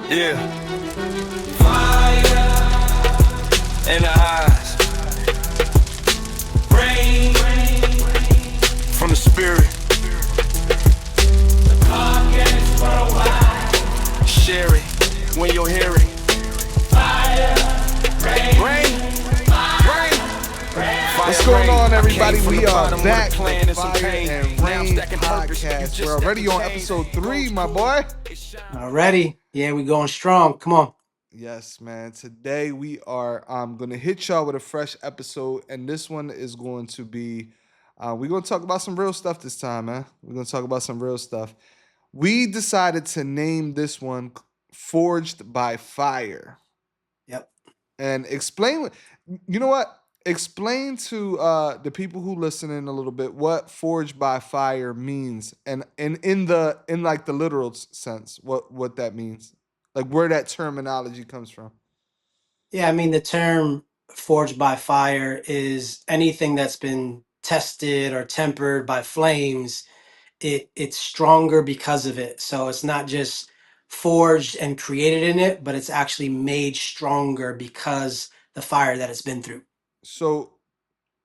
Yeah. Fire in the eyes. Rain from the spirit. Podcast worldwide. Share it when you're hearing. Fire, rain, What's going on, everybody? We are back with Fire and Rain podcast. We're already on episode 3, my boy. Already, yeah, we going strong. Come on. Yes, man. Today we are going to hit y'all with a fresh episode, and this one is going to be we're going to talk about some real stuff this time, man. We're going to talk about some real stuff. We decided to name this one Forged by Fire. Yep. And explain, you know what? Explain to the people who listening a little bit what forged by fire means, and in like the literal sense, what that means, like where that terminology comes from. Yeah, I mean the term forged by fire is anything that's been tested or tempered by flames. It's stronger because of it. So it's not just forged and created in it, but it's actually made stronger because the fire that it's been through. So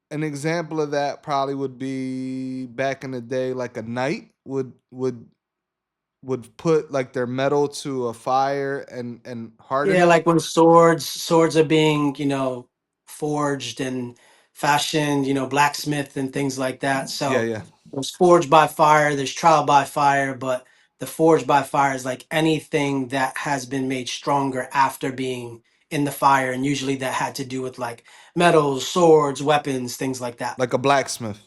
an example of that probably would be back in the day, like a knight would put like their metal to a fire and harden Yeah, it. like when swords are being, forged and fashioned, blacksmith and things like that. Yeah, So yeah. there's forged by fire, there's trial by fire, but the forged by fire is like anything that has been made stronger after being in the fire, and usually that had to do with like metals, swords, weapons, things like that. Like a blacksmith.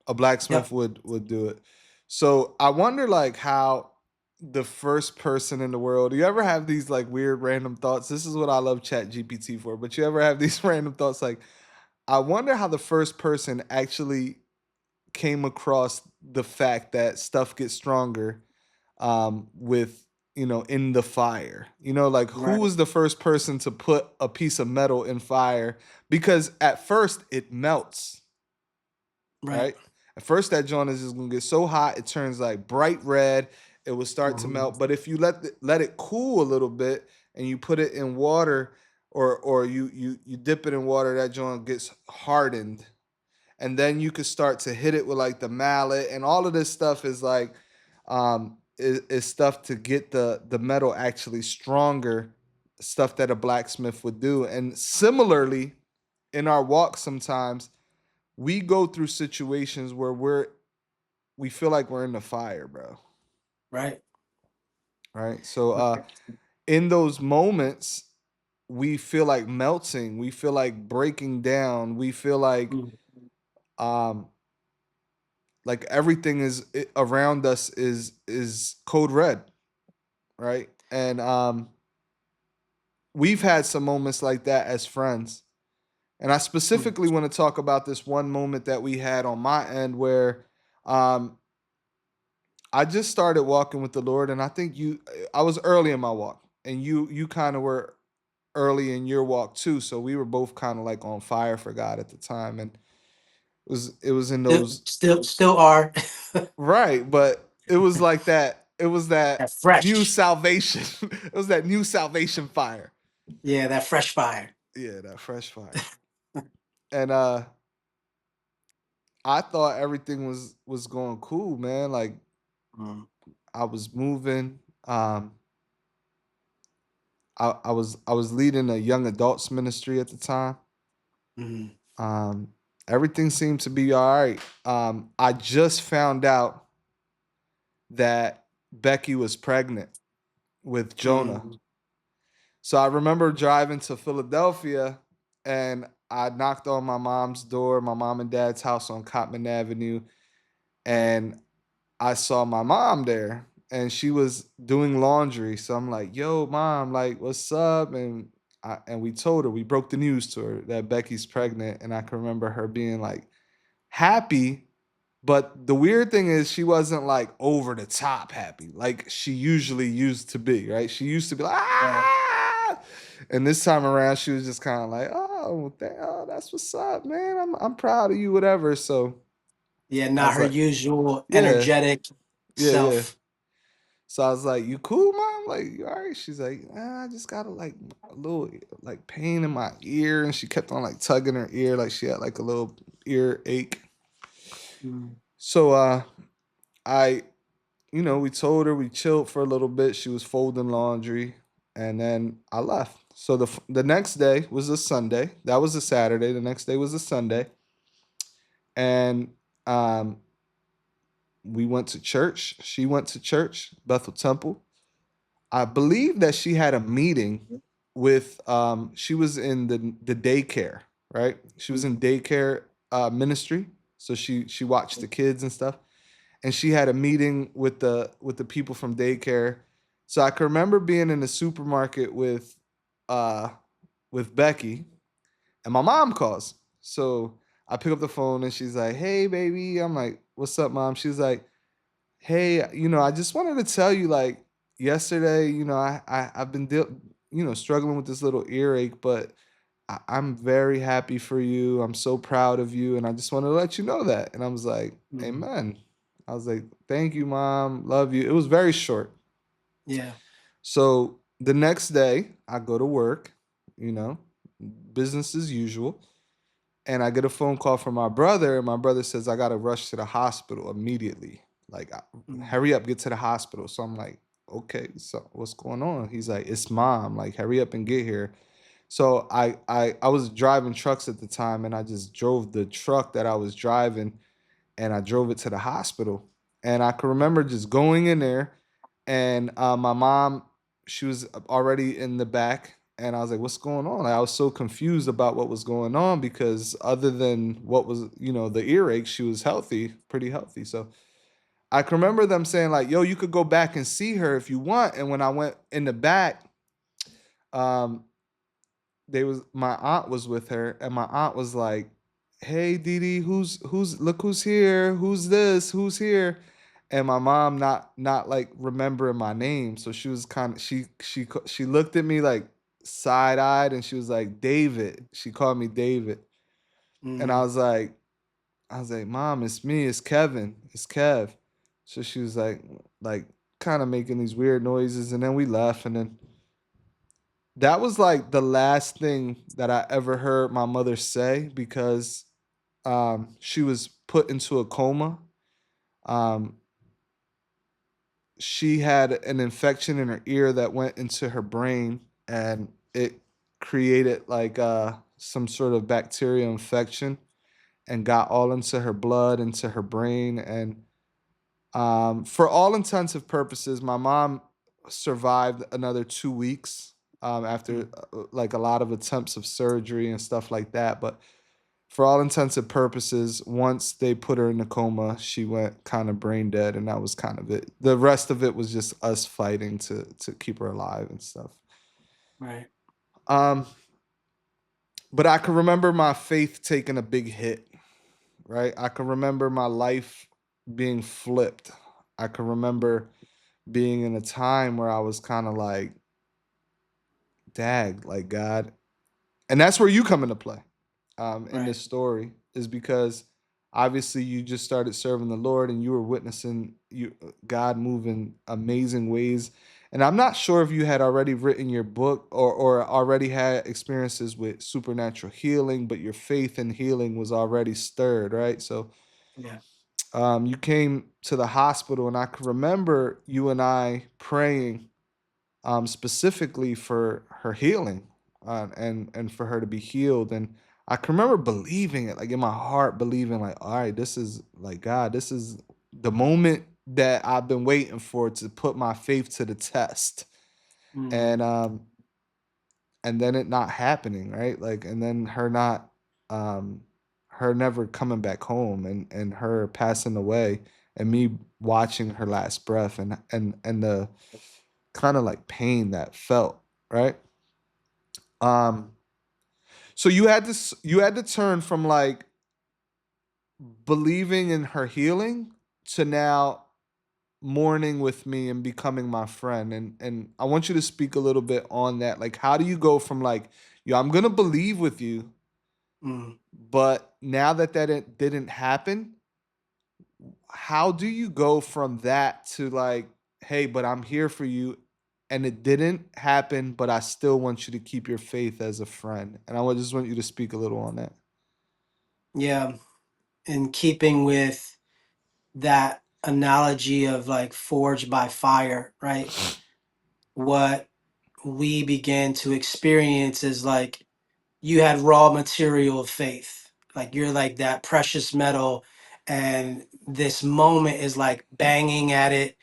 A blacksmith Yep. would do it. So I wonder like how the first person in the world, do you ever have these like weird random thoughts? This is what I love Chat GPT for, but you ever have these random thoughts like, I wonder how the first person actually came across the fact that stuff gets stronger with, in the fire. Like who Right. was the first person to put a piece of metal in fire? Because at first it melts, Right. right? At first, that joint is just gonna get so hot it turns like bright red. It will start to Mhm. melt. But if you let it cool a little bit and you put it in water, or you dip it in water, that joint gets hardened, and then you could start to hit it with like the mallet, and all of this stuff is like is stuff to get the metal actually stronger. Stuff that a blacksmith would do, and similarly, in our walk sometimes we go through situations where we feel like we're in the fire, bro. Right. Right? So Right. in those moments we feel like melting, we feel like breaking down, we feel Mhm. um like everything around us is code red, right? And we've had some moments like that as friends. And I Mhm. specifically want to talk about this one moment that we had on my end where um I just started walking with the Lord, and I think I was early in my walk, and you kind of were early in your walk too. So we were both kind of like on fire for God at the time, and it was in Still, those still are. right, but it was like that. It was that That new fresh. salvation. It was that new salvation fire. Yeah, that fresh fire. Yeah, that fresh fire. And I thought everything was going cool, man. Like Mm. I was moving. I was leading a young adults ministry at the time. Mhm. Um, Everything seemed to be all right. I just found out that Becky was pregnant with Jonah. Mm. So I remember driving to Philadelphia, and I knocked on my mom's door, my mom and dad's house on Cotman Avenue, and I saw my mom there, and she was doing laundry. So I'm like, "Yo, mom, like, what's up?" And we told her, we broke the news to her that Becky's pregnant, and I can remember her being like happy, but the weird thing is she wasn't like over the top happy like she usually used to be, right? She used to be like, Right. ah, and this time around she was just kind of like, oh, that's what's up, man. I'm proud of you, whatever. So Yeah, I not was her like, usual yeah, energetic yeah, yeah. self. So I was like, "You cool, mom? Like, you all right?" She's like, I just got like a little like pain in my ear," and she kept on like tugging her ear, like she had like a little ear ache. Mm. So I we told her we chilled for a little bit. She was folding laundry, and then I left. So the next day was a Sunday. That was a Saturday. The next day was a Sunday, and um, we went to church. She went to church, Bethel Temple. I believe that she had a meeting with. She was in the daycare, right? She was in daycare ministry, so she watched the kids and stuff, and she had a meeting with the people from daycare. So I can remember being in the supermarket uh with Becky, and my mom calls. So I pick up the phone and she's like, "Hey baby." I'm like, "What's up, mom?" She's like, "Hey, I just wanted to tell you, like, yesterday, I've been struggling with this little earache, but I'm very happy for you. I'm so proud of you, and I just wanted to let you know that." And I was like, Mm. "Amen." I was like, "Thank you, mom. Love you." It was very short. Yeah. So the next day, I go to work, you know, business as usual, and I get a phone call from my brother, and my brother says I got to rush to the hospital immediately. Like, Mm. hurry up, get to the hospital. So I'm like, "Okay, so what's going on?" He's like, "It's mom. Like, hurry up and get here." So I was driving trucks at the time, and I just drove the truck that I was driving, and I drove it to the hospital. And I can remember just going in there, and my mom, she was already in the back, and I was like, "What's going on?" Like, I was so confused about what was going on because other than what was, the earache, she was healthy, pretty healthy. So I can remember them saying like, "Yo, you could go back and see her if you want." And when I went in the back, um, they was my aunt was with her, and my aunt was like, "Hey Didi, who's look who's here, who's this, who's here?" And my mom not like remembering my name, so she was kind of she looked at me like side-eyed, and she was like, "David." She called me David. And Mm. I was like, "Mom, it's me, it's Kevin, it's Kev." So she was like kind of making these weird noises, and then we left. And then that was like the last thing that I ever heard my mother say, because she was put into a coma. Um, she had an infection in her ear that went into her brain, and it created like some sort of bacterial infection and got all into her blood, into her brain. And for all intensive purposes, my mom survived another 2 weeks after Mm. like a lot of attempts of surgery and stuff like that. But for all intents and purposes, once they put her in a coma, she went kind of brain dead, and that was kind of it. The rest of it was just us fighting to keep her alive and stuff. Right. Um, but I can remember my faith taking a big hit, right? I can remember my life being flipped. I can remember being in a time where I was kind of like, "Dag, like God." And that's where you come into play in Right. this story, is because obviously you just started serving the Lord, and you were witnessing God move in amazing ways. And I'm not sure if you had already written your book, or already had experiences with supernatural healing, but your faith in healing was already stirred, right? So Yeah. you came to the hospital, and I can remember you and I praying specifically for her healing, and for her to be healed. And I can remember believing it, like in my heart, believing like, all right, this is like God, this is the moment that I've been waiting for, to put my faith to the test. Mm. And then it not happening, right? Like, and then um her never coming back home, and her passing away, and me watching her last breath, and the kind of like pain that felt, right? Um, so you had to turn from like believing in her healing to now mourning with me and becoming my friend. And I want you to speak a little bit on that. Like, how do you go from like, "Yo, I'm gonna believe with you," Mm. but now that it didn't happen, how do you go from that to like, hey, but I'm here for you. And it didn't happen, but I still want you to keep your faith as a friend. And just want you to speak a little on that. Yeah, in keeping with that analogy of like forged by fire, right? What we began to experience is like you had raw material of faith. Like you're like that precious metal, and this moment is like banging at it,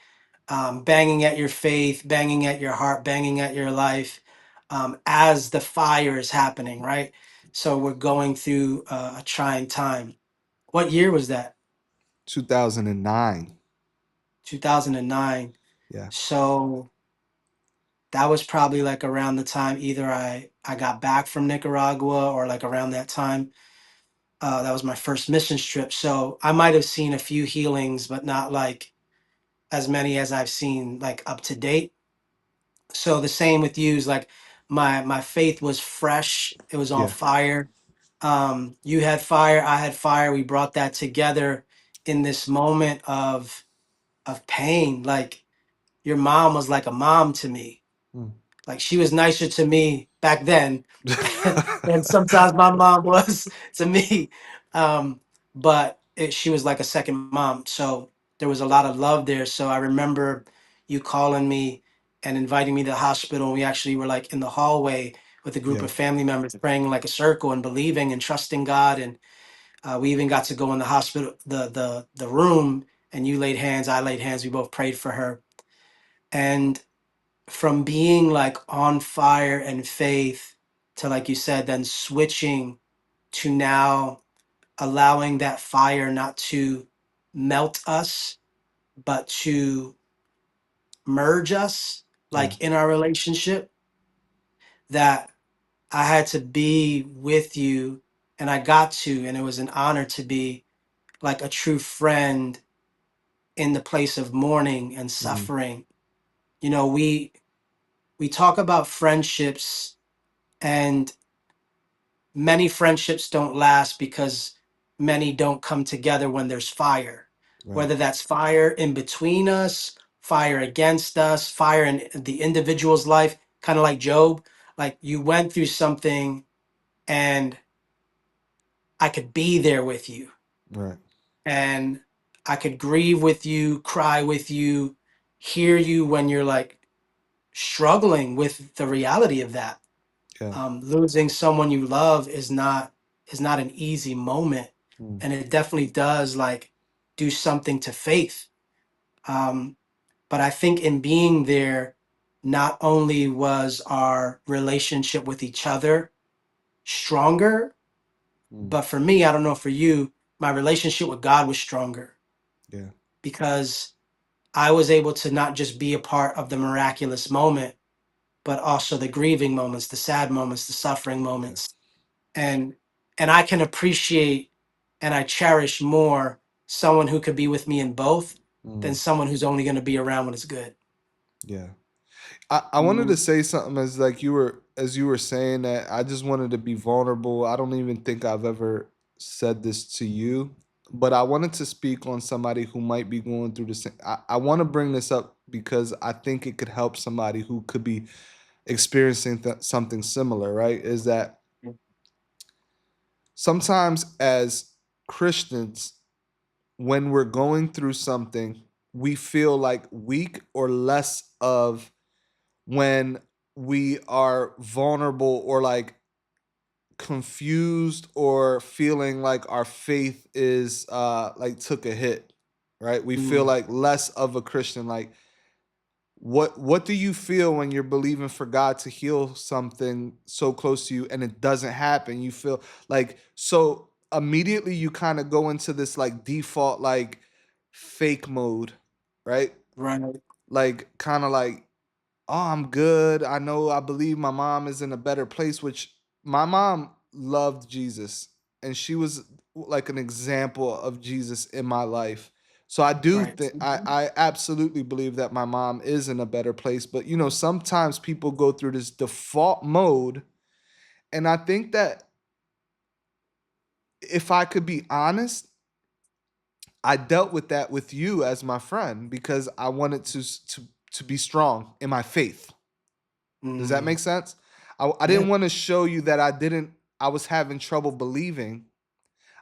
banging at your faith, banging at your heart, banging at your life, as the fire is happening, right? So we're going through a trying time. What year was that? 2009. 2009. Yeah. So that was probably like around the time either I got back from Nicaragua or like around that time. That was my first missions trip. So I might have seen a few healings, but not like as many as I've seen like up to date. So the same with you is like my faith was fresh. It was on Yeah. fire. You had fire, I had fire. We brought that together in this moment of pain. Like your mom was like a mom to me. Mm. Like she was nicer to me back then than sometimes my mom was to me. But she was like a second mom. So there was a lot of love there. So I remember you calling me and inviting me to the hospital. And we actually were like in the hallway with a group Yeah. of family members praying like a circle and believing and trusting God. And we even got to go in the hospital, the room, and you laid hands, I laid hands, we both prayed for her. And from being like on fire and faith to, like you said, then switching to now allowing that fire not to melt us but to merge us Yeah. like in our relationship, that I had to be with you, and I got to, and it was an honor to be like a true friend in the place of mourning and Mhm. suffering. You know, we talk about friendships, and many friendships don't last because many don't come together when there's fire, Right. whether that's fire in between us, fire against us, fire in the individual's life, kind of like Job. Like you went through something and I could be there with you, Right. and I could grieve with you, cry with you, hear you when you're like struggling with the reality of that. Yeah. Losing someone you love is not an easy moment, Mm. and it definitely does like do something to faith. um, but I think in being there, not only was our relationship with each other stronger, Mm. but for me, I don't know, for you, my relationship with God was stronger, Yeah. because I was able to not just be a part of the miraculous moment, but also the grieving moments, the sad moments, the suffering Yeah. moments. and and I can appreciate and I cherish more someone who could be with me in both than Mm. someone who's only going to be around when it's good. Yeah. I wanted to Mhm. say something as you were saying that. I just wanted to be vulnerable. I don't even think I've ever said this to you, but I wanted to speak on somebody who might be going through the same. I want to bring this up because I think it could help somebody who could be experiencing something similar, right? Is that sometimes as Christians, when we're going through something, we feel like weak or less of when we are vulnerable or like confused or feeling like our faith is like took a hit, right? We feel Mm, like less of a Christian. Like what do you feel when you're believing for God to heal something so close to you and it doesn't happen? You feel like so immediately you kind of go into this like default like fake mode, right? right, Like kind of like, oh, I'm good. I know I believe my mom is in a better place, which my mom loved Jesus and she was like an example of Jesus in my life. So I do right. think I absolutely believe that my mom is in a better place. But you know, sometimes people go through this default mode. And I think that if I could be honest, I dealt with that with you as my friend because I wanted to be strong in my faith. Does that Mm, make sense? I yeah. didn't want to show you that I was having trouble believing.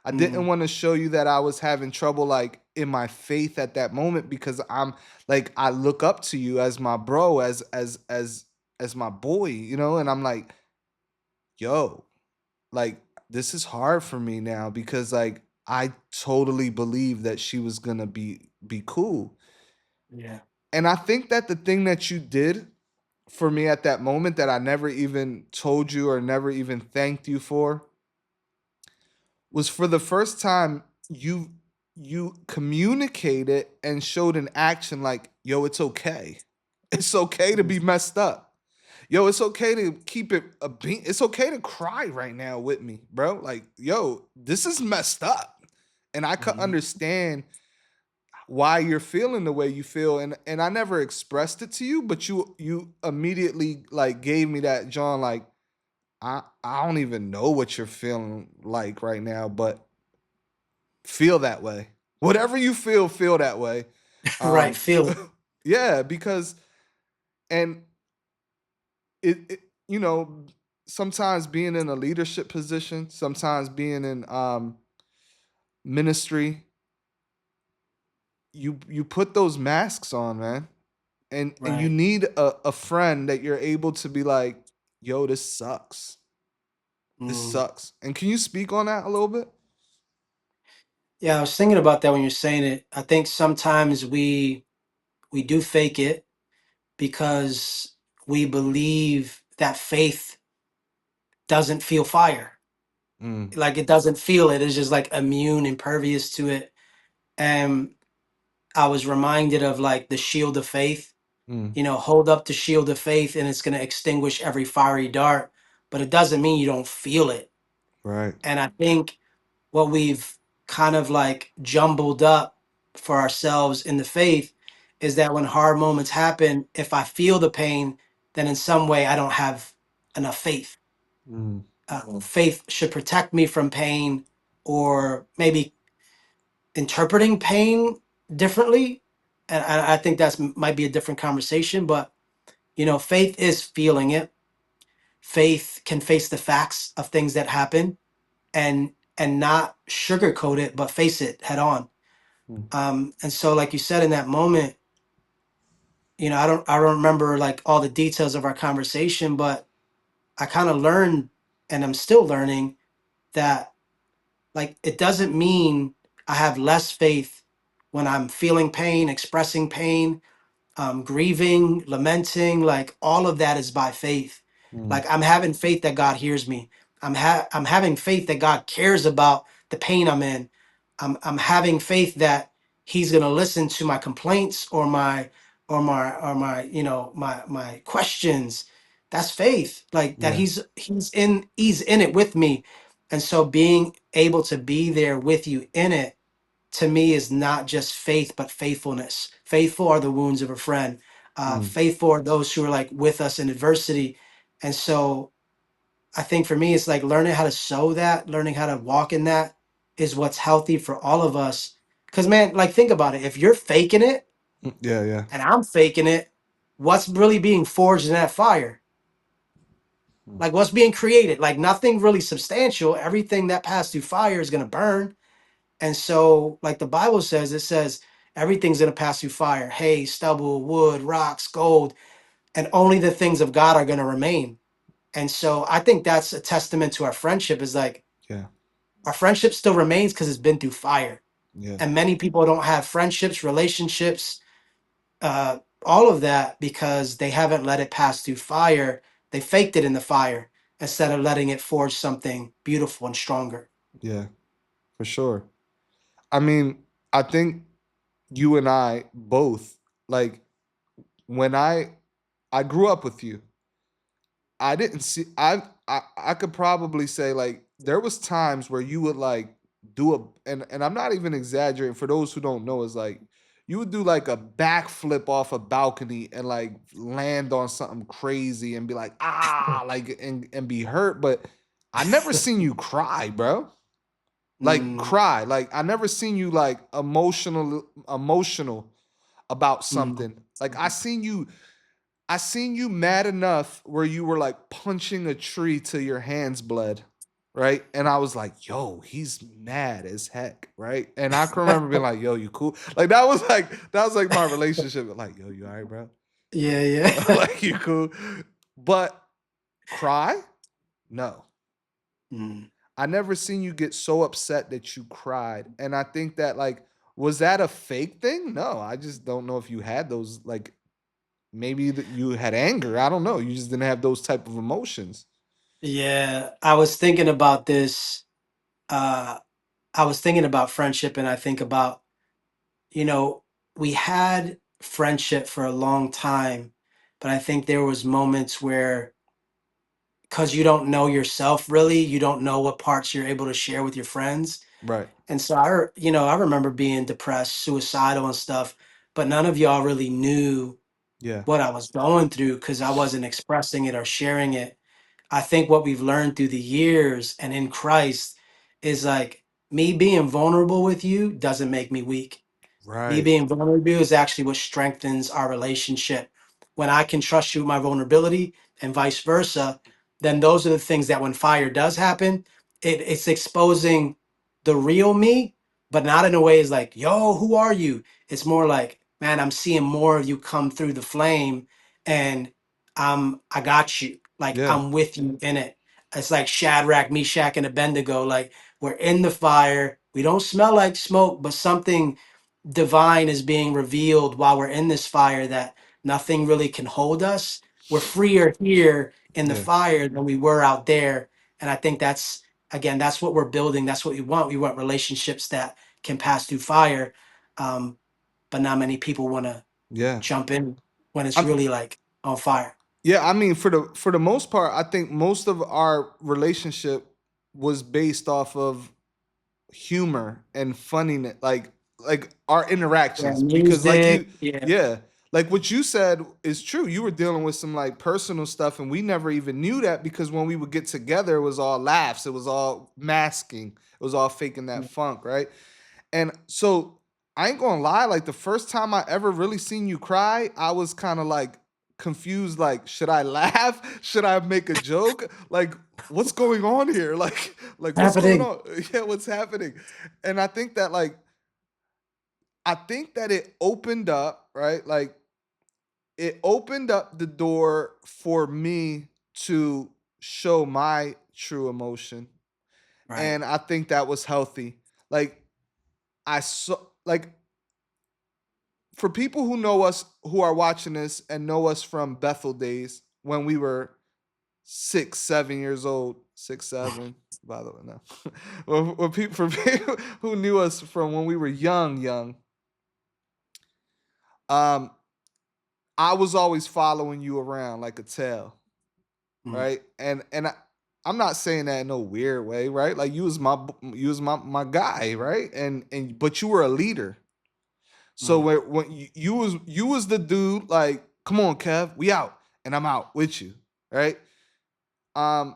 I didn't Mm, want to show you that I was having trouble like in my faith at that moment because I'm like I look up to you as my bro, as my boy, and I'm like, yo, like this is hard for me now because like I totally believe that she was gonna be cool. yeah. And I think that the thing that you did for me at that moment that I never even told you or never even thanked you for was for the first time you communicated and showed an action like, yo, it's okay. It's okay to be Mm, messed up. Yo, it's okay to keep it a beat. It's okay to cry right now with me, bro. Like, yo, this is messed up. And I could mhm. understand why you're feeling the way you feel. And I never expressed it to you, but you immediately like gave me that John, like, I don't even know what you're feeling like right now, but feel that way. Whatever you feel that way. Right. Um Feel it. yeah, because and it sometimes being in a leadership position, sometimes being in ministry, you put those masks on, man. And you Right. need a friend that you're able to be like, yo, this sucks. This Mm. sucks. And can you speak on that a little bit? Yeah, I was thinking about that when you're saying it. I think sometimes we do fake it because we believe that faith doesn't feel fire. Mm, Like it doesn't feel it. It's just like immune, impervious to it. And I was reminded of like the shield of faith. mm, Hold up the shield of faith and it's going to extinguish every fiery dart, but it doesn't mean you don't feel it. right. And I think what we've kind of like jumbled up for ourselves in the faith is that when hard moments happen, if I feel the pain, then in some way I don't have enough faith. Mm, Faith should protect me from pain, or maybe interpreting pain differently. And I think that's might be a different conversation, but faith is feeling it. Faith can face the facts of things that happen and not sugarcoat it, but face it head on. mm, And so, like you said, in that moment, I don't remember like all the details of our conversation, but I kind of learned, and I'm still learning that like it doesn't mean I have less faith when I'm feeling pain, expressing pain, grieving, lamenting, like all of that is by faith. mm, Like I'm having faith that God hears me. I'm having faith that God cares about the pain I'm in. I'm having faith that He's gonna listen to my complaints or my my questions. That's faith. Like that yeah. he's in it with me. And so being able to be there with you in it to me is not just faith, but faithfulness. Faithful are the wounds of a friend. Mm, Faithful are those who are like with us in adversity. And so I think for me, it's like learning how to sow that, learning how to walk in that is what's healthy for all of us. Because, man, like, think about it. If you're faking it yeah, yeah. and I'm faking it, what's really being forged in that fire? Mm, Like, what's being created? Like, nothing really substantial. Everything that passed through fire is going to burn. And so, like the Bible says, it says everything's going to pass through fire: hay, stubble, wood, rocks, gold, and only the things of God are going to remain. And so, I think that's a testament to our friendship is like yeah, our friendship still remains because it's been through fire. yeah, And many people don't have friendships, relationships, all of that because they haven't let it pass through fire. They faked it in the fire instead of letting it forge something beautiful and stronger. yeah, for sure. I mean, I think you and I both like when I grew up with you. I didn't see I could probably say like there was times where you would like do and I'm not even exaggerating for those who don't know is like you would do like a backflip off a balcony and like land on something crazy and be like like and be hurt but I never seen you cry, bro. Like Mm, cry. Like I never seen you like emotional about mm. something. Like I seen you mad enough where you were like punching a tree till your hands bled, right? And I was like, yo, he's mad as heck, right? And I can remember being like, yo, you cool? Like that was like my relationship. Like, yo, you all right, bro? Yeah, yeah. Like you cool. But cry? No. Mm. I never seen you get so upset that you cried. And I think that like was that a fake thing? No, I just don't know if you had those like maybe that you had anger. I don't know. You just didn't have those type of emotions. Yeah, I was thinking about this. Uh, I was thinking about friendship, and I think about, you know, we had friendship for a long time, but I think there was moments where, because you don't know yourself really, you don't know what parts you're able to share with your friends. Right. And so I remember being depressed, suicidal and stuff, but none of y'all really knew Yeah. what I was going through because I wasn't expressing it or sharing it. I think what we've learned through the years and in Christ is like me being vulnerable with you doesn't make me weak. Me Right. being vulnerable is actually what strengthens our relationship. When I can trust you with my vulnerability and vice versa, then those are the things that when fire does happen, it's exposing the real me, but not in a way is like, yo, who are you? It's more like, man, I'm seeing more of you come through the flame and I got you. Like Yeah. I'm with you in it. It's like Shadrach, Meshach, and Abednego. Like we're in the fire. We don't smell like smoke, but something divine is being revealed while we're in this fire that nothing really can hold us. We're freer here in the Yeah. fire than we were out there. And I think that's, again, that's what we're building. That's what we want. We want relationships that can pass through fire. Um, but not many people want to Yeah. jump in when it's I'm really like on fire. yeah, I mean for the most part, I think most of our relationship was based off of humor and funniness, like our Yeah, interactions. Because like music. you, Yeah. yeah, like what you said is true. You were dealing with some like personal stuff, and we never even knew that because when we would get together, it was all laughs, it was all masking, it was all faking that funk, right? And so I ain't gonna lie, like the first time I ever really seen you cry, I was kind of like confused, like, should I laugh? Should I make a joke? Like, what's going on here? Like what's going Happening. on? Yeah, what's happening? And I think that it opened up, right? Like it opened up the door for me to show my true emotion. Right. And I think that was healthy. Like I saw like for people who know us, who are watching this and know us from Bethel days when we were 6, 7 years old, 6, 7. By the way, no. When people, for people who knew us from when we were young, um, I was always following you around like a tail, Mm, right? I'm not saying that in no weird way, right? Like you was my guy, right? And but you were a leader. So mm, when you was the dude, like, come on, Kev, we out, and I'm out with you, right? Um,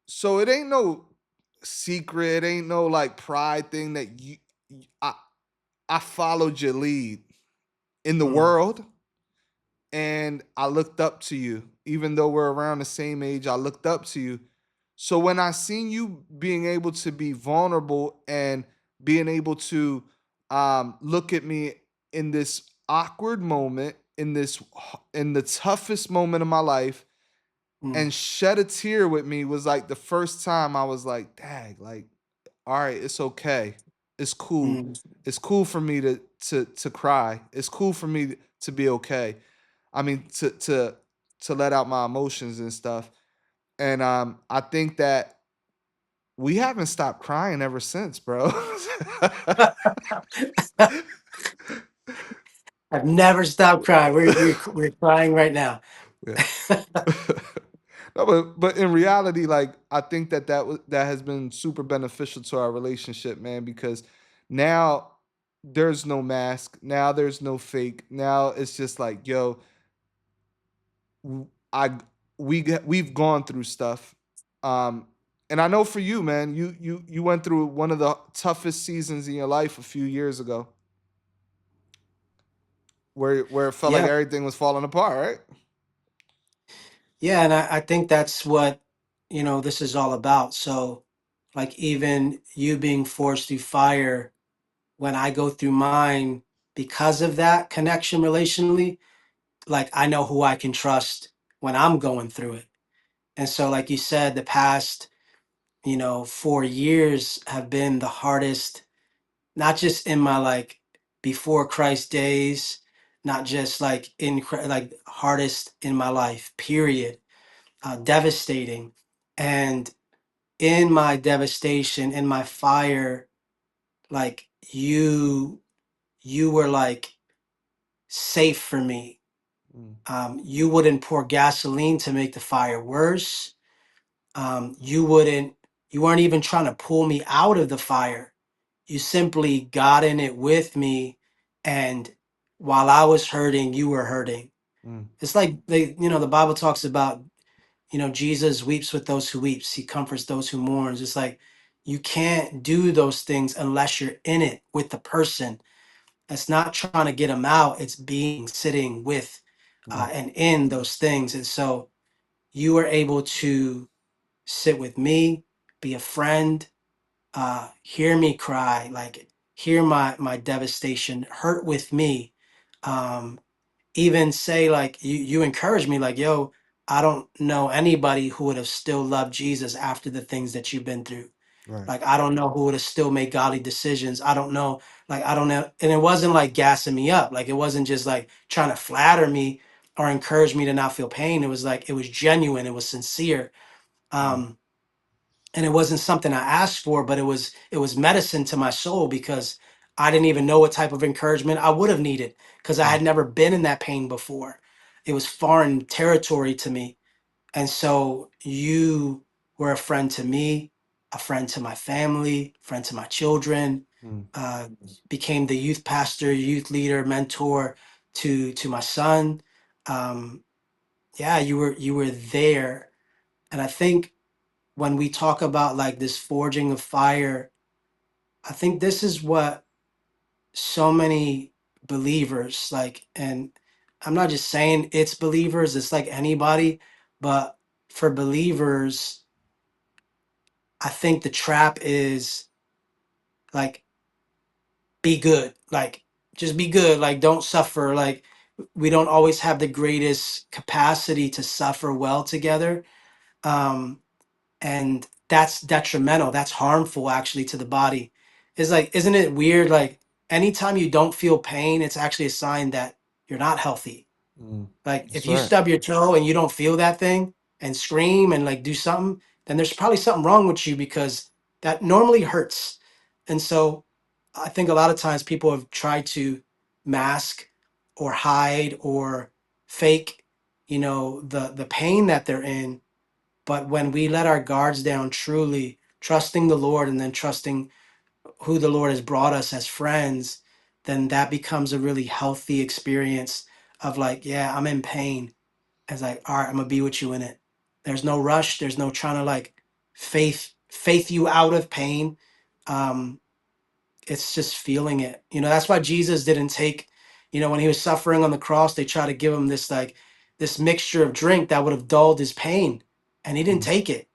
so it ain't no secret, ain't no like pride thing that I I followed your lead in the mm, world, and I looked up to you, even though we're around the same age. I looked up to you. So when I seen you being able to be vulnerable and being able to look at me in this awkward moment, in the toughest moment of my life, mm, and shed a tear with me was like the first time I was like, "Dang, like, all right, it's okay, it's cool, mm. it's cool for me to cry, it's cool for me to be okay." I mean, to let out my emotions and stuff. And I think that we haven't stopped crying ever since, bro. I've never stopped crying. We're crying right now. Yeah. No, but in reality, like I think that that has been super beneficial to our relationship, man. Because now there's no mask, now there's no fake. Now it's just like, yo, w- I we've gone through stuff, um, And I know for you, man, you went through one of the toughest seasons in your life a few years ago, where it felt like Yeah. everything was falling apart, right? Yeah, and I think that's what, this is all about. So, like, even you being forced through fire, when I go through mine, because of that connection relationally, like, I know who I can trust when I'm going through it. And so, like you said, the past, 4 years have been the hardest, not just in my like before Christ days, not just like like hardest in my life, period. Devastating. And in my devastation, in my fire, like you were like safe for me. Mm, You wouldn't pour gasoline to make the fire worse. You wouldn't, you weren't even trying to pull me out of the fire. You simply got in it with me. And while I was hurting, you were hurting. mm, It's like the Bible talks about, Jesus weeps with those who weeps. He comforts those who mourns. It's like you can't do those things unless you're in it with the person. It's not trying to get them out. It's being sitting with mm, and in those things. And so you were able to sit with me, be a friend, hear me cry, like hear my devastation, hurt with me. Um, Even say like you encourage me like, yo, I don't know anybody who would have still loved Jesus after the things that you've been through. right. Like I don't know who would have still made godly decisions. I don't know. Like I don't know. And it wasn't like gassing me up. Like it wasn't just like trying to flatter me or encourage me to not feel pain. It was like it was genuine, it was sincere. Mm, Um, and it wasn't something I asked for, but it was medicine to my soul because I didn't even know what type of encouragement I would have needed because I mm, had never been in that pain before. It was foreign territory to me. And so you were a friend to me, a friend to my family, friend to my children, mm, uh, became the youth pastor, youth leader, mentor to my son. Um, yeah, you were there. And I think when we talk about like this forging of fire, I think this is what so many believers like, and I'm not just saying it's believers, it's like anybody, but for believers, I think the trap is like, be good, like, just be good, like, don't suffer. Like, we don't always have the greatest capacity to suffer well together. Um, and that's detrimental, that's harmful actually to the body. It's like, isn't it weird, like anytime you don't feel pain, it's actually a sign that you're not healthy. mm. Like if That's you right. stub your toe and you don't feel that thing and scream and like do something, then there's probably something wrong with you because that normally hurts. And so I think a lot of times people have tried to mask or hide or fake, the pain that they're in. But when we let our guards down, truly trusting the Lord and then trusting who the Lord has brought us as friends, then that becomes a really healthy experience of like, yeah, I'm in pain. It's like, all right, I'm gonna be with you in it. There's no rush. There's no trying to like faith you out of pain. Um, it's just feeling it. That's why Jesus didn't take, when he was suffering on the cross, they tried to give him this like this mixture of drink that would have dulled his pain, and he didn't Mm, take it.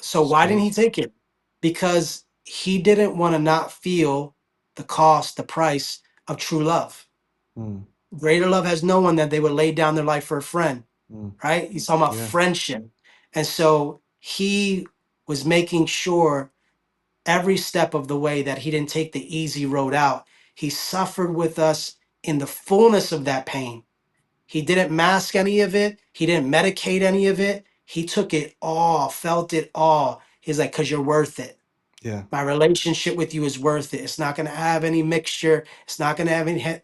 So that's why didn't he crazy. take it? Because he didn't want to not feel the cost, the price of true love. Mm, Greater love has no one that they would lay down their life for a friend, mm. right? He's talking about Yeah. friendship. And so he was making sure every step of the way that he didn't take the easy road out. He suffered with us in the fullness of that pain. He didn't mask any of it. He didn't medicate any of it. He took it all, felt it all. He's like, because you're worth it. Yeah. My relationship with you is worth it. It's not going to have any mixture. It's not going to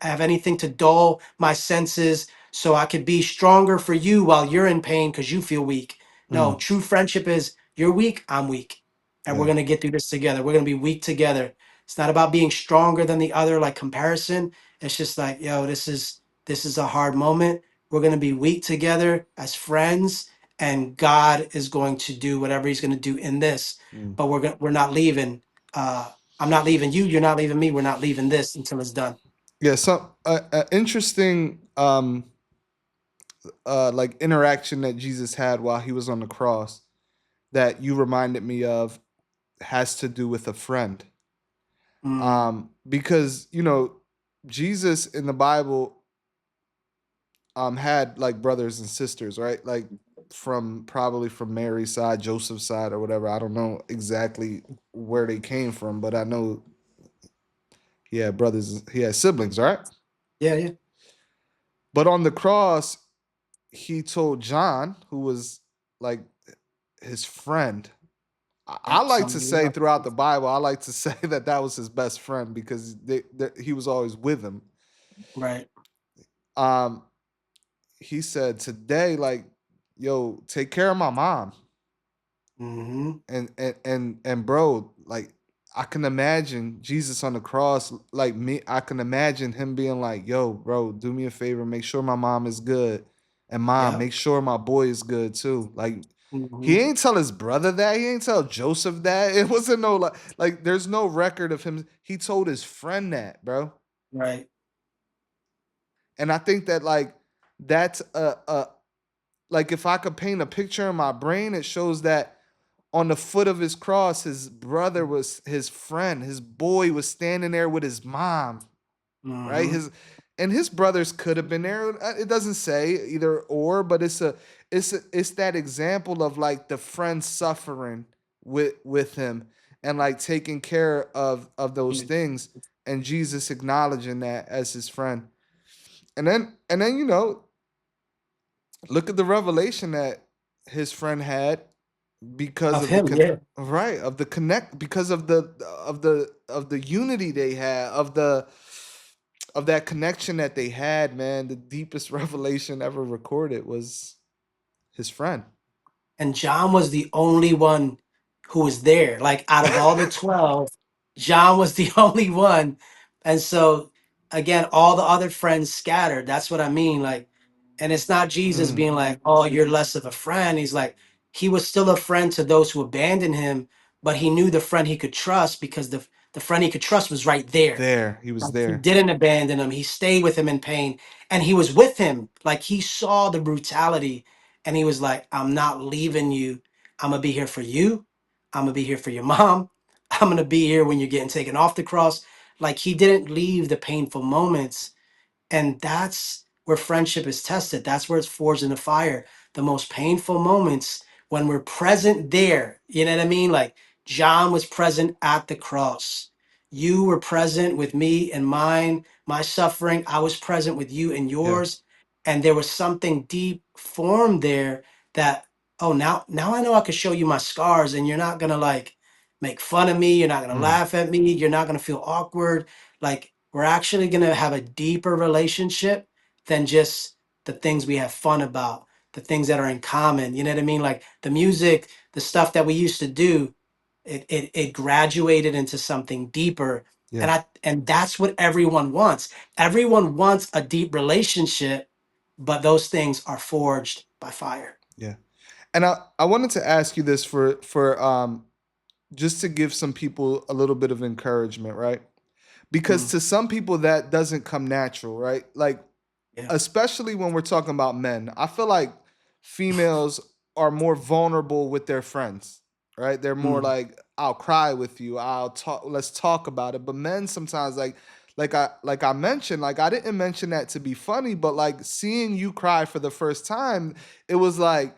have anything to dull my senses so I could be stronger for you while you're in pain because you feel weak. No, Mm, true friendship is you're weak, I'm weak. And we're yeah. going to get through this together. We're going to be weak together. It's not about being stronger than the other like comparison. It's just like, yo, this is a hard moment. We're going to be weak together as friends and God is going to do whatever He's going to do in this. Mm. But we're not leaving. I'm not leaving you. You're not leaving me. We're not leaving this until it's done. Yeah, some interesting like interaction that Jesus had while he was on the cross that you reminded me of has to do with a friend. Mm, Because Jesus in the Bible had like brothers and sisters, right? Like from probably from Mary's side, Joseph's side, or whatever. I don't know exactly where they came from, but I know he had brothers, he had siblings, right? yeah, yeah. But on the cross, he told John, who was like his friend. I Yep. like Some to of you say are. throughout the Bible, I like to say that that was his best friend because he was always with him. Right. Um, he said today, like, yo, take care of my mom, Hmm. and bro, like, I can imagine Jesus on the cross, like me. I can imagine him being like, yo, bro, do me a favor, make sure my mom is good, and mom, Yep. make sure my boy is good too. Like, he Hmm. ain't tell his brother that. He ain't tell Joseph that. It wasn't no like there's no record of him. He told his friend that, bro. Right. And I think that like that's a like if I could paint a picture in my brain, it shows that on the foot of his cross, his brother was his friend, his boy was standing there with his mom, right? Hmm. His brothers could have been there. It doesn't say either or, but it's that example of like the friend suffering with him and like taking care of those things, and Jesus acknowledging that as his friend. And then look at the revelation that his friend had because Of of the him. Yeah. right of the connect because of the unity they had of that connection that they had, man. The deepest revelation ever recorded was his friend. And John was the only one who was there. Like out of all the 12, John was the only one. And so again, all the other friends scattered. That's what I mean. Like, and it's not Jesus Mm, being like, "Oh, you're less of a friend." He's like, he was still a friend to those who abandoned him, but he knew the friend he could trust because the friend he could trust was right there. there he was Like, he there. didn't abandon him. He stayed with him in pain and he was with him. Like he saw the brutality and he was like, I'm not leaving you. I'm going to be here for you. I'm going to be here for your mom. I'm going to be here when you're getting taken off the cross. Like he didn't leave the painful moments, and that's where friendship is tested. That's where it's forged in the fire. The most painful moments when we're present there. You know what I mean? Like John was present at the cross. You were present with me and mine, my suffering. I was present with you and Yeah. yours. And there was something deep formed there that, oh, now I know I can show you my scars and you're not gonna like make fun of me. You're not gonna Mm, laugh at me. You're not gonna feel awkward. Like we're actually going to have a deeper relationship than just the things we have fun about, the things that are in common. You know what I mean? Like the music, the stuff that we used to do, it graduated into something deeper. yeah. And that's what everyone wants. Everyone wants a deep relationship, but those things are forged by fire. Yeah. And I wanted to ask you this for just to give some people a little bit of encouragement, right? Because Mm, to some people that doesn't come natural, right? Like yeah. especially when we're talking about men. I feel like females are more vulnerable with their friends, right? They're more Mm, like, I'll cry with you, I'll talk, let's talk about it. But men sometimes like I mentioned, like I didn't mention that to be funny, but like seeing you cry for the first time, it was like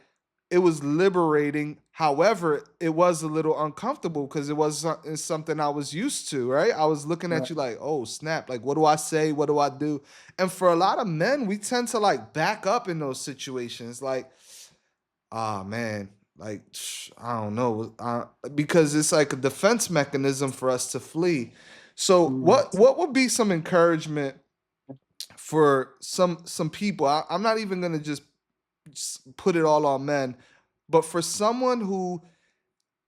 it was liberating. However, it was a little uncomfortable because it's something I was used to, right? I was looking at right. you like, oh snap, like what do I say? What do I do? And for a lot of men, we tend to like back up in those situations. Like, ah man, like I don't know, because it's like a defense mechanism for us to flee. So, Mm, what would be some encouragement for some people? I'm not even gonna just put it all on men, but for someone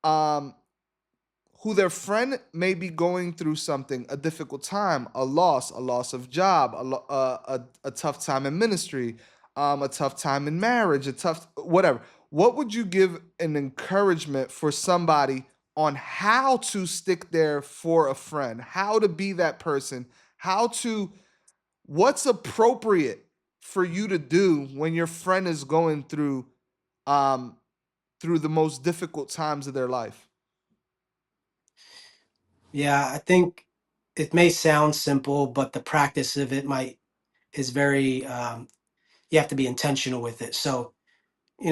um who their friend may be going through something, a difficult time, a loss of job, a tough time in ministry, a tough time in marriage, a tough whatever. what would you give an encouragement for somebody on how to stick there for a friend, how to be that person, how to what's appropriate for you to do when your friend is going um through the most difficult times of their life? Yeah, I think it may sound simple, but the practice of it might is very you have to be intentional with it. So,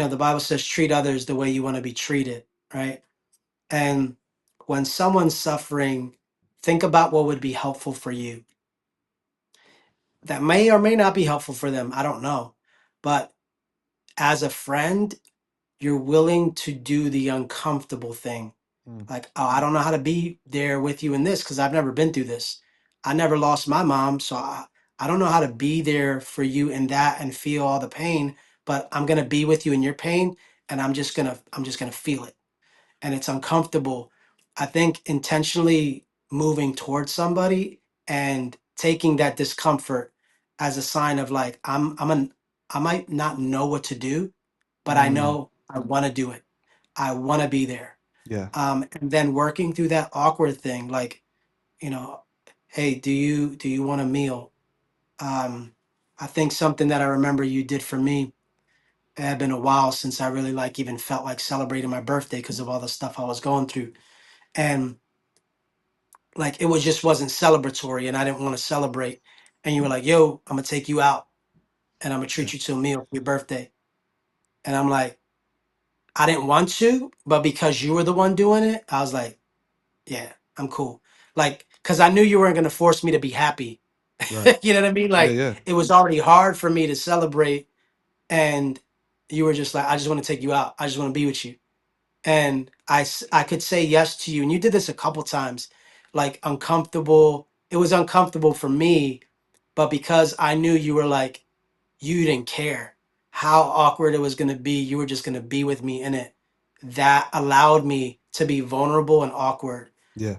the Bible says treat others the way you want to be treated, right? And when someone's suffering, think about what would be helpful for you. That may or may not be helpful for them. I don't know. But as a friend, you're willing to do the uncomfortable thing. Mm, Like, oh, I don't know how to be there with you in this because I've never been through this. I never lost my mom, so I don't know how to be there for you in that and feel all the pain, but I'm gonna be with you in your pain and I'm just gonna feel it. And it's uncomfortable. I think intentionally moving towards somebody and taking that discomfort as a sign of like I might not know what to do, but I mm, know I want to do it. I want to be there. yeah, And then working through that awkward thing, like, you know, hey, do you want a meal? Um, I think something that I remember you did for me. It had been a while since I really like even felt like celebrating my birthday because of all the stuff I was going through. And like it was just wasn't celebratory and I didn't want to celebrate. And you were like, yo, I'm gonna take you out and I'm gonna yeah, treat you to a meal for your birthday. And I'm like, I didn't want to, but because you were the one doing it, I was like, yeah, I'm cool. Like, because I knew you weren't gonna force me to be happy. right. You know what I mean? Yeah, Like yeah, it was already hard for me to celebrate, and you were just like, I just want to take you out. I just want to be with you. And I could say yes to you. And you did this a couple times, like uncomfortable. It was uncomfortable for me, but because I knew you were like, you didn't care how awkward it was going to be. You were just going to be with me in it. That allowed me to be vulnerable and awkward. yeah,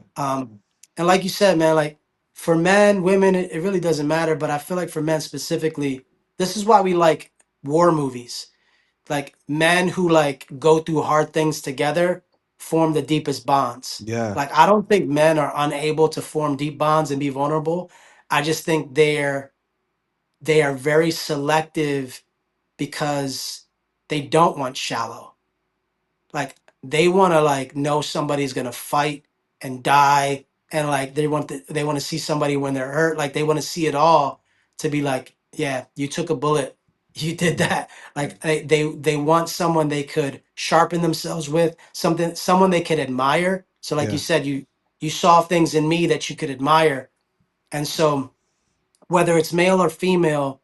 And like you said, man, like for men, women, it really doesn't matter. But I feel like for men specifically, this is why we like war movies. Like men who like go through hard things together form the deepest bonds. yeah, Like I don't think men are unable to form deep bonds and be vulnerable. I just think they are very selective because they don't want shallow. Like they want to like know somebody's gonna fight and die, and like they want to see somebody when they're hurt. Like they want to see it all to be like, yeah, you took a bullet, you did mm, that. Like they want someone they could sharpen themselves with, someone they could admire. So like you yeah, said, you saw things in me that you could admire, and so whether it's male or female,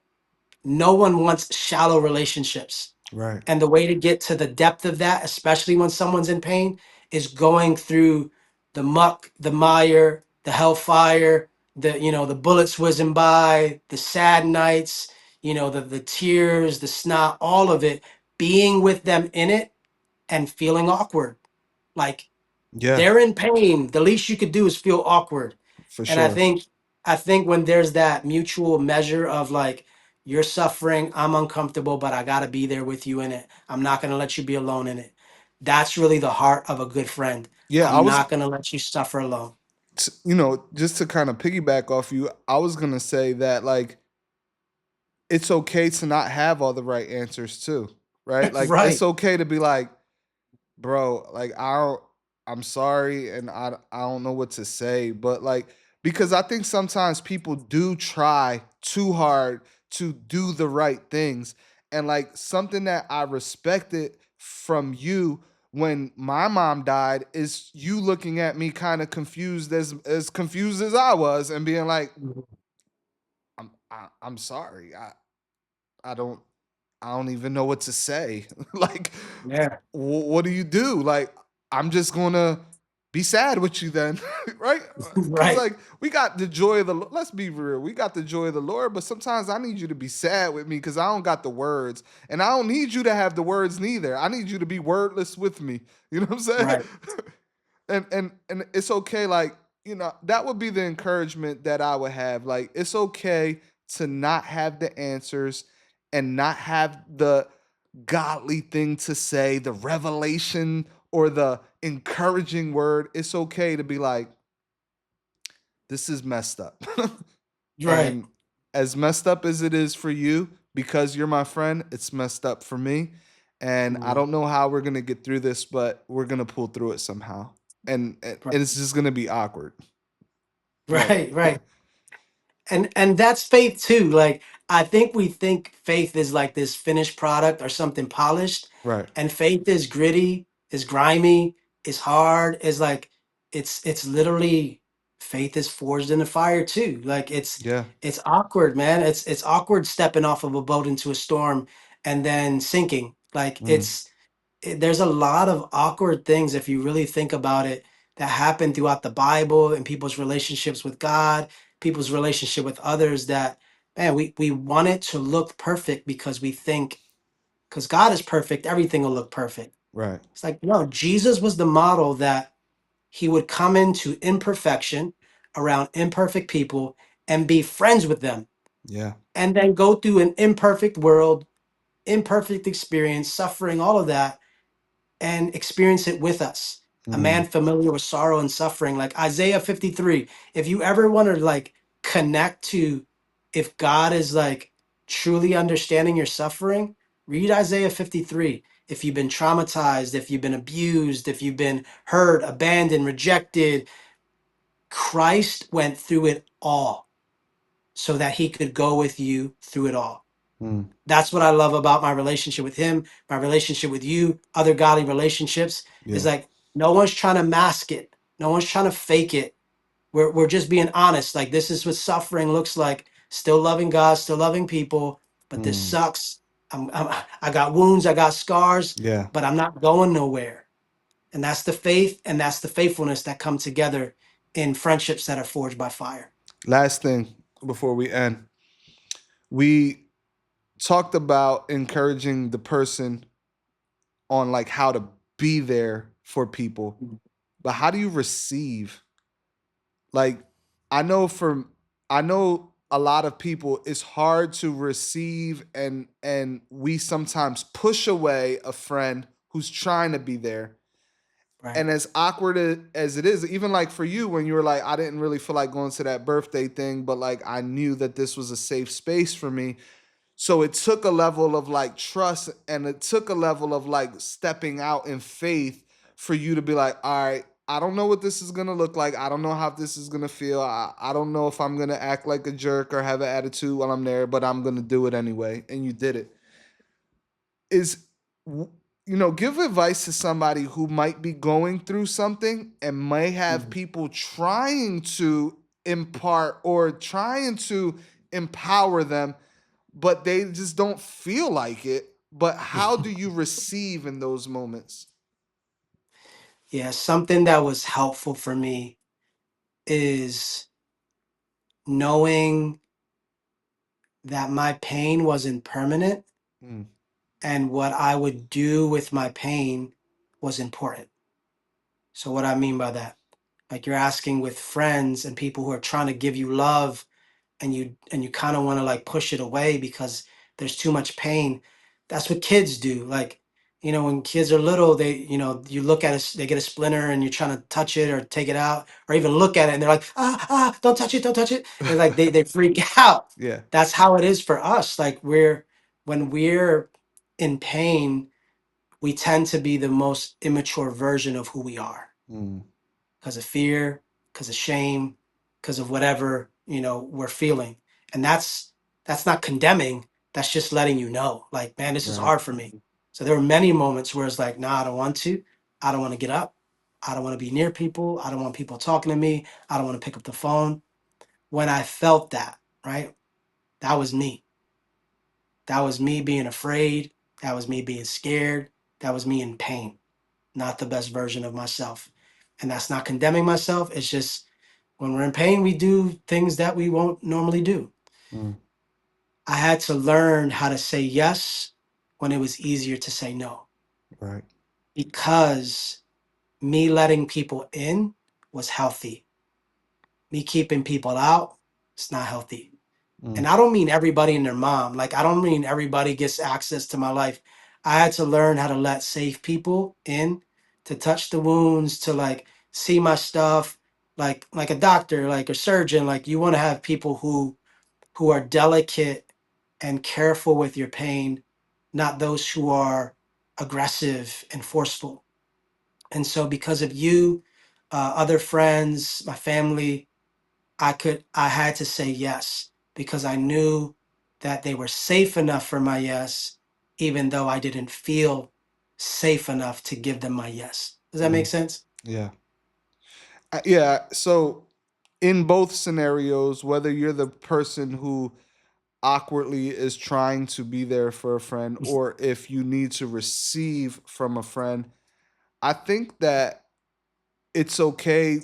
no one wants shallow relationships. right. And the way to get to the depth of that, especially when someone's in pain, is going through the muck, the mire, the hellfire, the bullets whizzing by, the sad nights, the tears, the snot, all of it, being with them in it and feeling awkward. Like Yeah, they're in pain. The least you could do is feel awkward. for And I sure. think I think when there's that mutual measure of like you're suffering, I'm uncomfortable, but I gotta be there with you in it. I'm not gonna let you be alone in it. That's really the heart of a good friend. Yeah, I I'm was not gonna let you suffer alone. just to kind of piggyback off you, I was gonna say that like it's okay to not have all the right answers too, right? Like it's Right. okay to be like, bro, like I'm sorry and I don't know what to say, but like because I think sometimes people do try too hard to do the right things. And like something that I respected from you when my mom died is you looking at me kind of confused as confused as I was and being like, Mhm. I'm sorry. I don't I don't even know what to say. Like, Yeah. what do you do? Like, I'm just gonna be sad with you then, right? Because Right. like we got the joy of the. Let's be real. We got the joy of the Lord, but sometimes I need you to be sad with me because I don't got the words, and I don't need you to have the words neither. I need you to be wordless with me. You know what I'm saying? Right. And it's okay. Like that would be the encouragement that I would have. Like it's okay to not have the answers and not have the godly thing to say, the revelation or the encouraging word, it's okay to be like, this is messed up. Right. And as messed up as it is for you, because you're my friend, it's messed up for me. And I Mhm. don't know how we're gonna get through this, but we're gonna pull through it somehow. And Right. it's just gonna be awkward. Right. Right. Right. And that's faith too. Like I think we think faith is like this finished product or something polished, Right. and faith is gritty, is grimy, is hard, is like it's literally faith is forged in the fire too. Like Yeah. it's awkward, man. It's awkward stepping off of a boat into a storm and then sinking. Like Mm. there's a lot of awkward things if you really think about it that happen throughout the Bible and people's relationships with God, people's relationship with others that man, we want it to look perfect because we think because God is perfect, everything will look perfect. Right. It's like, no, Jesus was the model that he would come into imperfection around imperfect people and be friends with them Yeah. and then go through an imperfect world, imperfect experience, suffering, all of that and experience it with us. A Mm. man familiar with sorrow and suffering, like Isaiah 53. If you ever want to like connect to if God is like truly understanding your suffering, read Isaiah 53. If you've been traumatized, if you've been abused, if you've been hurt, abandoned, rejected, Christ went through it all so that he could go with you through it all. Mm. That's what I love about my relationship with him, my relationship with you, other godly relationships. Is Yeah. like no one's trying to mask it, no one's trying to fake it. We're just being honest. Like this is what suffering looks like. Still loving God, still loving people, but this Mm. sucks. I got wounds, I got scars, Yeah. but I'm not going nowhere. And that's the faith and that's the faithfulness that come together in friendships that are forged by fire. Last thing before we end. We talked about encouraging the person on like how to be there for people. But how do you receive? Like I know for I know a lot of people it's hard to receive and we sometimes push away a friend who's trying to be there. Right. And as awkward as it is, even like for you when you were like I didn't really feel like going to that birthday thing, but like I knew that this was a safe space for me. So it took a level of like trust and it took a level of like stepping out in faith for you to be like, all right, I don't know what this is gonna look like. I don't know how this is gonna feel. I don't know if I'm gonna act like a jerk or have an attitude while I'm there, but I'm gonna do it anyway. And you did it. Is give advice to somebody who might be going through something and may have Mhm. people trying to impart or trying to empower them but they just don't feel like it. But how do you receive in those moments? Yeah, something that was helpful for me is knowing that my pain wasn't permanent Mm. and what I would do with my pain was important. So, what I mean by that, like you're asking with friends and people who are trying to give you love and you kind of want to like push it away because there's too much pain. That's what kids do. Like, when kids are little, you look at it, they get a splinter and you're trying to touch it or take it out or even look at it and they're like, don't touch it, don't touch it. And like they freak out. Yeah. That's how it is for us. Like when we're in pain, we tend to be the most immature version of who we are Mm. because of fear, because of shame, because of whatever we're feeling, and that's not condemning. That's just letting you know, like, man, this is Right. hard for me. So there were many moments where it's like, nah, I don't want to. I don't want to get up. I don't want to be near people. I don't want people talking to me. I don't want to pick up the phone. When I felt that, right, that was me. That was me being afraid. That was me being scared. That was me in pain, not the best version of myself. And that's not condemning myself. It's just when we're in pain, we do things that we won't normally do. Mm. I had to learn how to say yes when it was easier to say no Right. because me letting people in was healthy. Me keeping people out, it's not healthy. Mm. And I don't mean everybody and their mom. Like, I don't mean everybody gets access to my life. I had to learn how to let safe people in to touch the wounds, to like see my stuff, like a doctor, like a surgeon. Like you want to have people who are delicate and careful with your pain, not those who are aggressive and forceful. And so, because of you, other friends, my family, I had to say yes because I knew that they were safe enough for my yes, even though I didn't feel safe enough to give them my yes. Does that make Mhm. sense? Yeah. Yeah. So in both scenarios, whether you're the person who awkwardly is trying to be there for a friend or if you need to receive from a friend, I think that it's okay,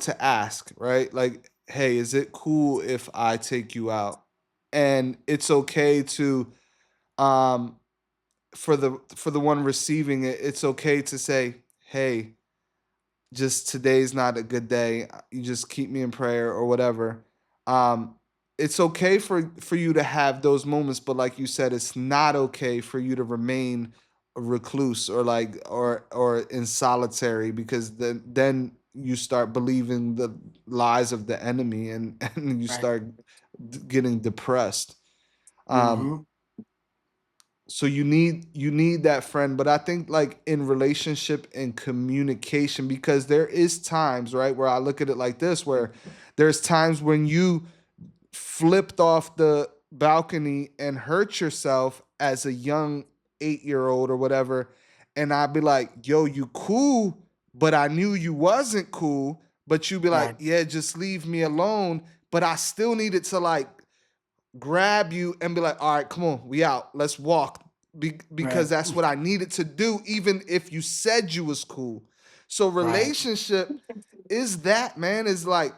to ask, right? Like, hey, is it cool if I take you out? And it's okay to um for the one receiving it, it's okay to say, hey, just today's not a good day. You just keep me in prayer or whatever. Um, it's okay for you to have those moments, but like you said, it's not okay for you to remain a recluse or or in solitary because then you start believing the lies of the enemy and and you Right. start getting depressed. Um, Mm-hmm. so you need that friend, but I think like in relationship and communication, because there is times, right, where I look at it like this, where there's times when you flipped off the balcony and hurt yourself as a young 8-year old or whatever, and I'd be like, yo, you cool, but I knew you wasn't cool, but you'd be like, Right. yeah, just leave me alone, but I still needed to like grab you and be like, all right, come on, we out. Let's walk. Because Right. that's what I needed to do, even if you said you was cool. So Right. relationship is that, man, is like,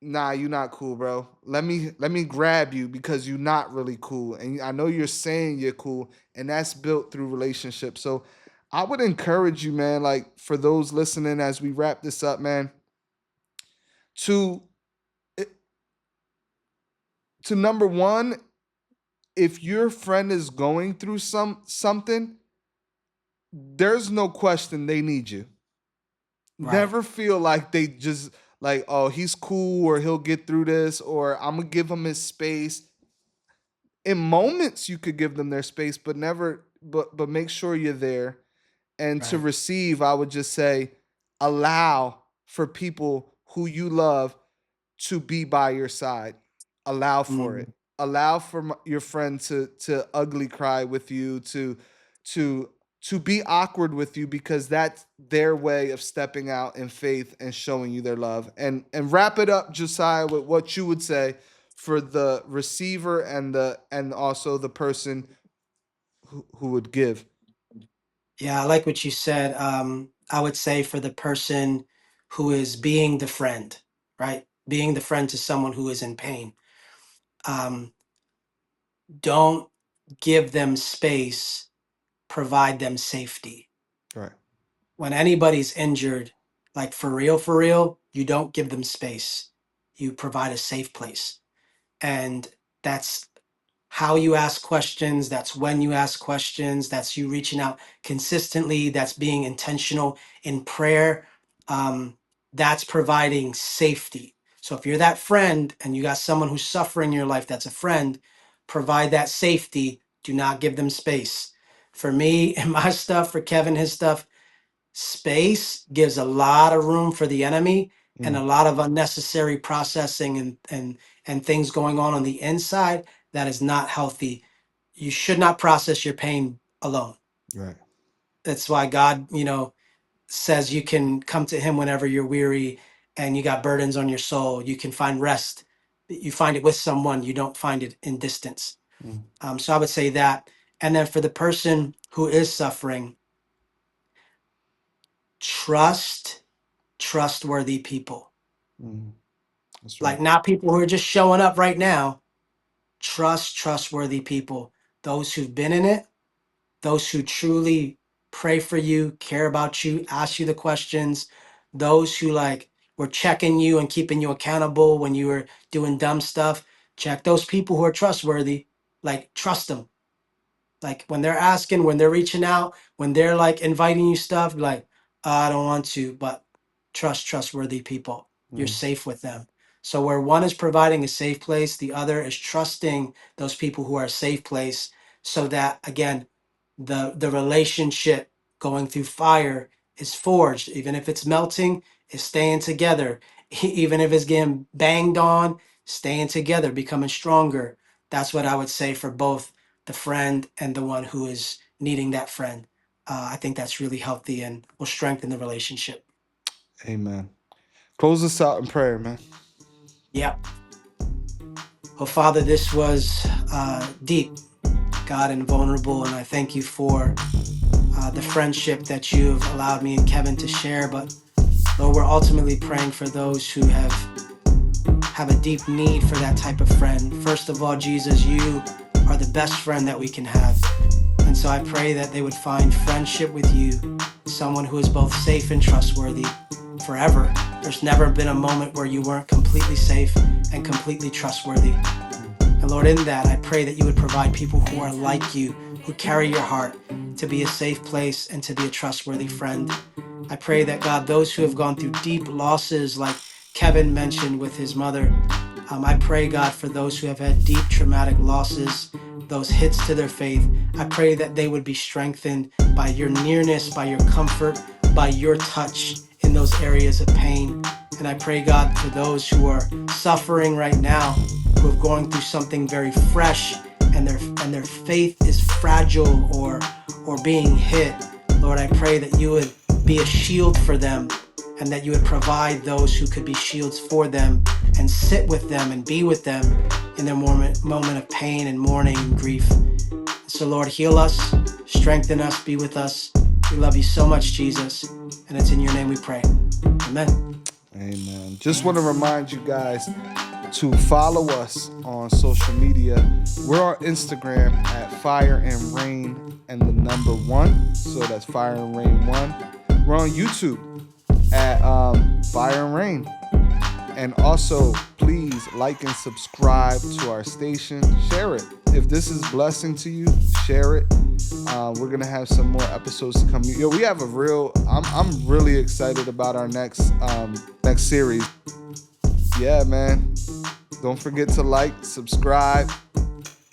nah, you not cool, bro. Let me grab you because you're not really cool. And I know you're saying you're cool, and that's built through relationships. So I would encourage you, man, like for those listening as we wrap this up, man, to to number one, if your friend is going through something, there's no question they need you. Right. Never feel like they just like, oh, he's cool or he'll get through this or I'm gonna give him his space. In moments you could give them their space, but never but make sure you're there. And to Right. receive, I would just say allow for people who you love to be by your side. Allow for Mm-hmm. it. Allow for your friend to ugly cry with you, to to be awkward with you because that's their way of stepping out in faith and showing you their love. And wrap it up, Josiah, with what you would say for the receiver and also the person who would give. Yeah, I like what you said. I would say for the person who is being the friend, right? Being the friend to someone who is in pain. Um, don't give them space, provide them safety. Right. When anybody's injured, like for real, you don't give them space. You provide a safe place. And that's how you ask questions. That's when you ask questions. That's you reaching out consistently. That's being intentional in prayer. Um, that's providing safety. So if you're that friend and you got someone who's suffering in your life that's a friend, provide that safety. Do not give them space. For me and my stuff, for Kevin, his stuff, space gives a lot of room for the enemy and Mm, a lot of unnecessary processing and things going on the inside that is not healthy. You should not process your pain alone. right. That's why God, says you can come to him whenever you're weary and you got burdens on your soul. You can find rest. You find it with someone, you don't find it in distance. Mm, So I would say that. And then for the person who is suffering, trust trustworthy people, mm, that's like right. not people who are just showing up right now. Trust trustworthy people, those who've been in it, those who truly pray for you, care about you, ask you the questions, those who like were checking you and keeping you accountable when you were doing dumb stuff. Check those people who are trustworthy, like trust them. Like when they're asking, when they're reaching out, when they're like inviting you stuff, be like, I don't want to, but trustworthy people. You're safe with them. So where one is providing a safe place, the other is trusting those people who are a safe place, so that again, the relationship going through fire is forged. Even if it's melting, it's staying together. Even if it's getting banged on, staying together, becoming stronger. That's what I would say for both the friend and the one who is needing that friend. I think that's really healthy and will strengthen the relationship. Amen. Close us out in prayer, man. Yep. Well, Father, this was deep, God, and vulnerable, and I thank you for the friendship that you've allowed me and Kevin to share. But Lord, we're ultimately praying for those who have a deep need for that type of friend. First of all, Jesus, you are the best friend that we can have. And so I pray that they would find friendship with you, someone who is both safe and trustworthy forever. There's never been a moment where you weren't completely safe and completely trustworthy. And Lord, in that, I pray that you would provide people who are like you, who carry your heart to be a safe place and to be a trustworthy friend. I pray that, God, those who have gone through deep losses, like Kevin mentioned with his mother, I pray, God, for those who have had deep traumatic losses, those hits to their faith, I pray that they would be strengthened by your nearness, by your comfort, by your touch in those areas of pain. And I pray, God, for those who are suffering right now, who are going through something very fresh, and their faith is fragile or being hit. Lord, I pray that you would be a shield for them, and that you would provide those who could be shields for them and sit with them and be with them in their moment of pain and mourning and grief. So Lord, heal us, strengthen us, be with us. We love you so much, Jesus. And it's in your name we pray. Amen. Amen. Just want to remind you guys to follow us on social media. We're on Instagram at Fire and Rain and the number 1. So that's Fire and Rain 1. We're on YouTube at Fire and Rain. And also, please like and subscribe to our station. Share it. If this is blessing to you, share it. We're gonna have some more episodes to come. Yo, we have a real. I'm really excited about our next series. Yeah, man. Don't forget to like, subscribe.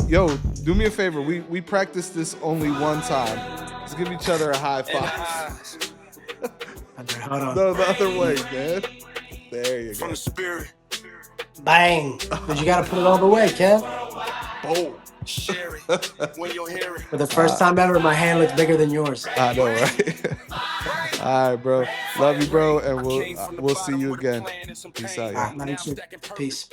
Yo, do me a favor. We practiced this only one time. Let's give each other a high five. Hold on. No, the other way, man. There you From go. the spirit. Bang. But you got to put it all the way, Kev. Boom. Share it when you're hearing. For the first time ever, my hand looks bigger than yours. I know, right? All right, bro. Love you, bro, and we'll see you again. Peace out, y'all. Love you too. Peace.